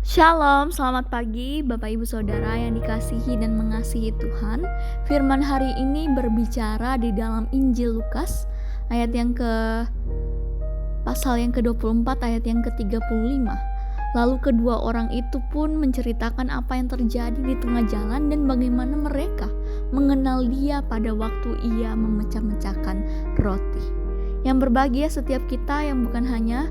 Shalom, selamat pagi Bapak Ibu Saudara yang dikasihi dan mengasihi Tuhan. Firman hari ini berbicara di dalam Injil Lukas pasal yang ke-24 ayat yang ke-35. Lalu kedua orang itu pun menceritakan apa yang terjadi di tengah jalan dan bagaimana mereka mengenal Dia pada waktu Ia memecah-mecahkan roti. Yang berbahagia setiap kita yang bukan hanya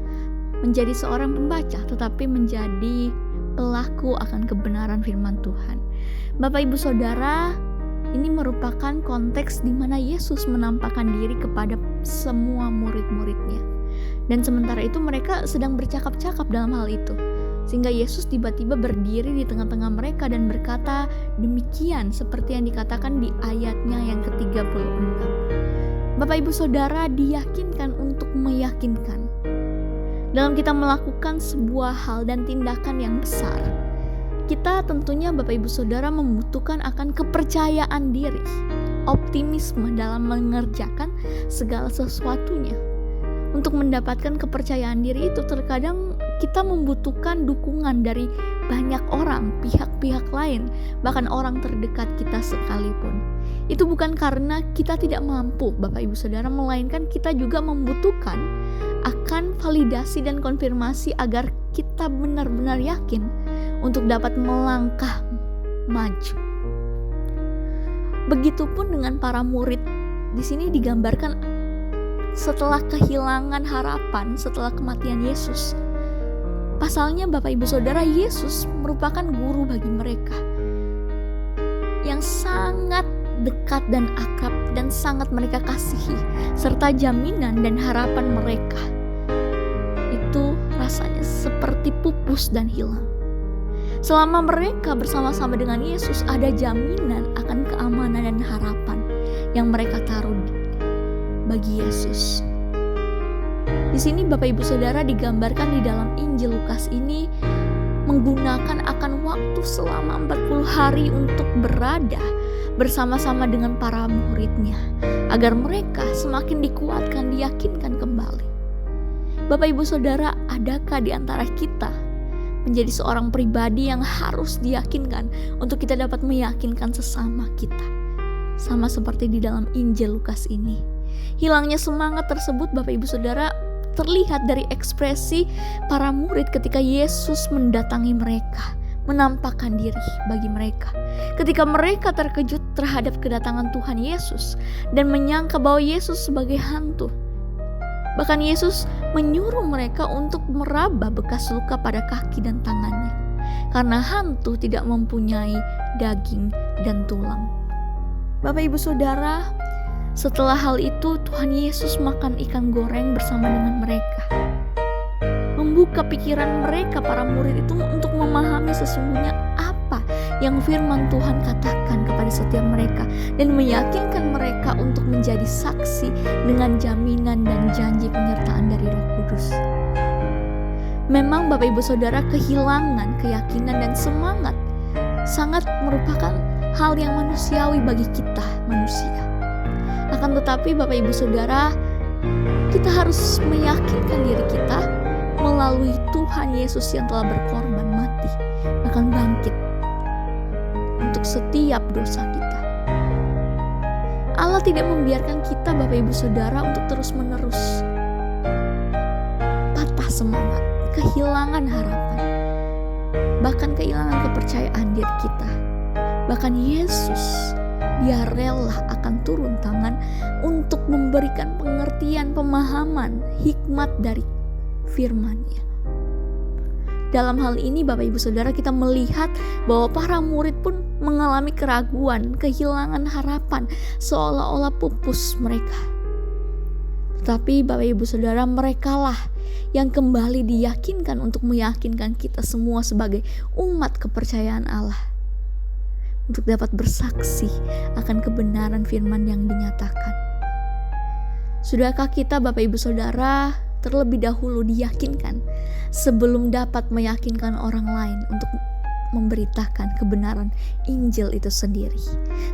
menjadi seorang pembaca tetapi menjadi pelaku akan kebenaran firman Tuhan. Bapak Ibu Saudara, ini merupakan konteks di mana Yesus menampakkan diri kepada semua murid-muridnya. Dan sementara itu mereka sedang bercakap-cakap dalam hal itu. Sehingga Yesus tiba-tiba berdiri di tengah-tengah mereka dan berkata demikian seperti yang dikatakan di ayatnya yang ke-36. Bapak Ibu Saudara, diyakinkan untuk meyakinkan. Dalam kita melakukan sebuah hal dan tindakan yang besar, kita tentunya Bapak Ibu Saudara membutuhkan akan kepercayaan diri, optimisme dalam mengerjakan segala sesuatunya. Untuk mendapatkan kepercayaan diri itu terkadang kita membutuhkan dukungan dari banyak orang, pihak-pihak lain, bahkan orang terdekat kita sekalipun. Itu bukan karena kita tidak mampu Bapak Ibu Saudara, melainkan kita juga membutuhkan akan validasi dan konfirmasi agar kita benar-benar yakin untuk dapat melangkah maju. Begitupun dengan para murid. Di sini digambarkan setelah kehilangan harapan setelah kematian Yesus. Pasalnya Bapak Ibu Saudara, Yesus merupakan guru bagi mereka yang sangat dekat dan akrab dan sangat mereka kasihi, serta jaminan dan harapan mereka itu rasanya seperti pupus dan hilang. Selama mereka bersama-sama dengan Yesus, ada jaminan akan keamanan dan harapan yang mereka taruh bagi Yesus. Di sini Bapak Ibu Saudara digambarkan di dalam Injil Lukas ini menggunakan akan waktu selama 40 hari untuk berada bersama-sama dengan para muridnya agar mereka semakin dikuatkan, diyakinkan kembali. Bapak Ibu Saudara, adakah di antara kita menjadi seorang pribadi yang harus diyakinkan untuk kita dapat meyakinkan sesama kita? Sama seperti di dalam Injil Lukas ini. Hilangnya semangat tersebut Bapak Ibu Saudara terlihat dari ekspresi para murid ketika Yesus mendatangi mereka, menampakkan diri bagi mereka. Ketika mereka terkejut terhadap kedatangan Tuhan Yesus dan menyangka bahwa Yesus sebagai hantu. Bahkan Yesus menyuruh mereka untuk meraba bekas luka pada kaki dan tangannya. Karena hantu tidak mempunyai daging dan tulang. Bapak Ibu Saudara, setelah hal itu Tuhan Yesus makan ikan goreng bersama dengan mereka. Membuka pikiran mereka para murid itu untuk memahami sesungguhnya apa yang firman Tuhan katakan kepada setiap mereka dan meyakinkan mereka untuk menjadi saksi dengan jaminan dan janji penyertaan dari Roh Kudus. Memang Bapak Ibu Saudara, kehilangan keyakinan dan semangat sangat merupakan hal yang manusiawi bagi kita manusia. Akan tetapi Bapak Ibu Saudara, kita harus meyakinkan diri kita melalui Tuhan Yesus yang telah berkorban mati, akan bangkit untuk setiap dosa kita. Allah tidak membiarkan kita Bapak Ibu Saudara untuk terus-menerus patah semangat, kehilangan harapan, bahkan kehilangan kepercayaan diri kita. Bahkan Yesus, Dia rela akan turun tangan untuk memberikan pengertian, pemahaman, hikmat dari firman-Nya. Dalam hal ini Bapak Ibu Saudara, kita melihat bahwa para murid pun mengalami keraguan, kehilangan harapan, seolah-olah pupus mereka. Tetapi Bapak Ibu Saudara, merekalah yang kembali diyakinkan untuk meyakinkan kita semua sebagai umat kepercayaan Allah, untuk dapat bersaksi akan kebenaran firman yang dinyatakan. Sudahkah kita Bapak Ibu Saudara terlebih dahulu diyakinkan sebelum dapat meyakinkan orang lain untuk memberitakan kebenaran Injil itu sendiri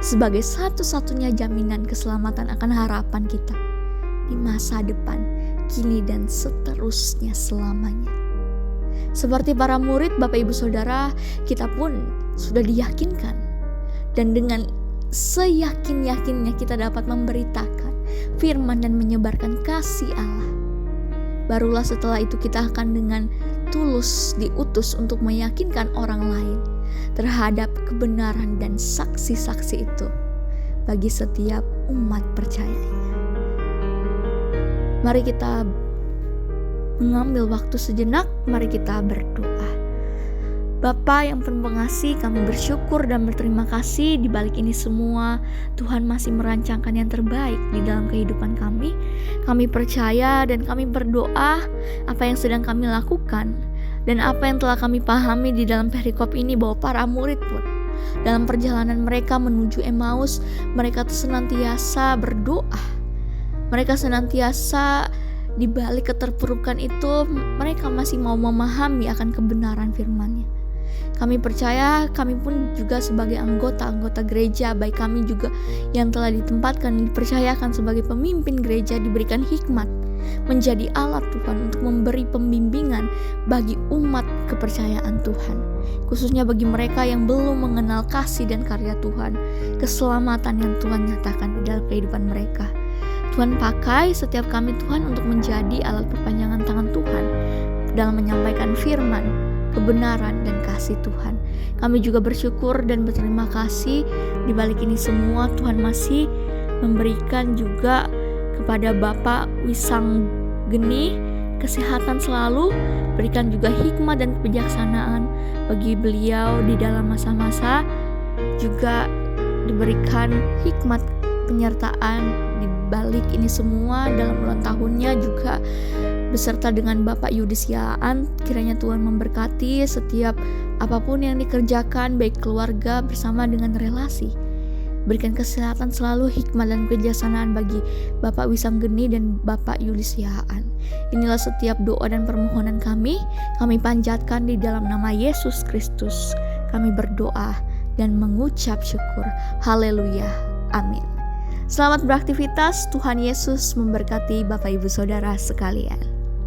sebagai satu-satunya jaminan keselamatan akan harapan kita di masa depan, kini dan seterusnya selamanya. Seperti para murid, Bapak Ibu Saudara, kita pun sudah diyakinkan. Dan dengan seyakin-yakinnya kita dapat memberitakan firman dan menyebarkan kasih Allah. Barulah setelah itu kita akan dengan tulus diutus untuk meyakinkan orang lain terhadap kebenaran dan saksi-saksi itu bagi setiap umat percayanya. Mari kita mengambil waktu sejenak, mari kita berdoa. Bapa yang penuh pengasih, kami bersyukur dan berterima kasih di balik ini semua. Tuhan masih merancangkan yang terbaik di dalam kehidupan kami. Kami percaya dan kami berdoa apa yang sedang kami lakukan dan apa yang telah kami pahami di dalam perikop ini, bahwa para murid pun dalam perjalanan mereka menuju Emmaus, mereka senantiasa berdoa. Mereka senantiasa di balik keterpurukan itu, mereka masih mau memahami akan kebenaran firman-Nya. Kami percaya kami pun juga sebagai anggota gereja, baik kami juga yang telah ditempatkan, dipercayakan sebagai pemimpin gereja, diberikan hikmat menjadi alat Tuhan untuk memberi pembimbingan bagi umat kepercayaan Tuhan, khususnya bagi mereka yang belum mengenal kasih dan karya Tuhan, keselamatan yang Tuhan nyatakan di dalam kehidupan mereka. Tuhan pakai setiap kami Tuhan untuk menjadi alat perpanjangan tangan Tuhan dalam menyampaikan firman, kebenaran dan kasih Tuhan. Kami juga bersyukur dan berterima kasih di balik ini semua Tuhan masih memberikan juga kepada Bapak Wisang Geni kesehatan selalu, berikan juga hikmat dan kebijaksanaan bagi beliau di dalam masa-masa, juga diberikan hikmat penyertaan di balik ini semua dalam ulang tahunnya juga beserta dengan Bapak Yudisiaan. Kiranya Tuhan memberkati setiap apapun yang dikerjakan, baik keluarga bersama dengan relasi. Berikan kesehatan selalu, hikmat dan kebijaksanaan bagi Bapak Wisang Geni dan Bapak Yudisiaan. Inilah setiap doa dan permohonan kami panjatkan di dalam nama Yesus Kristus. Kami berdoa dan mengucap syukur. Haleluya. Amin. Selamat beraktivitas. Tuhan Yesus memberkati Bapak Ibu Saudara sekalian.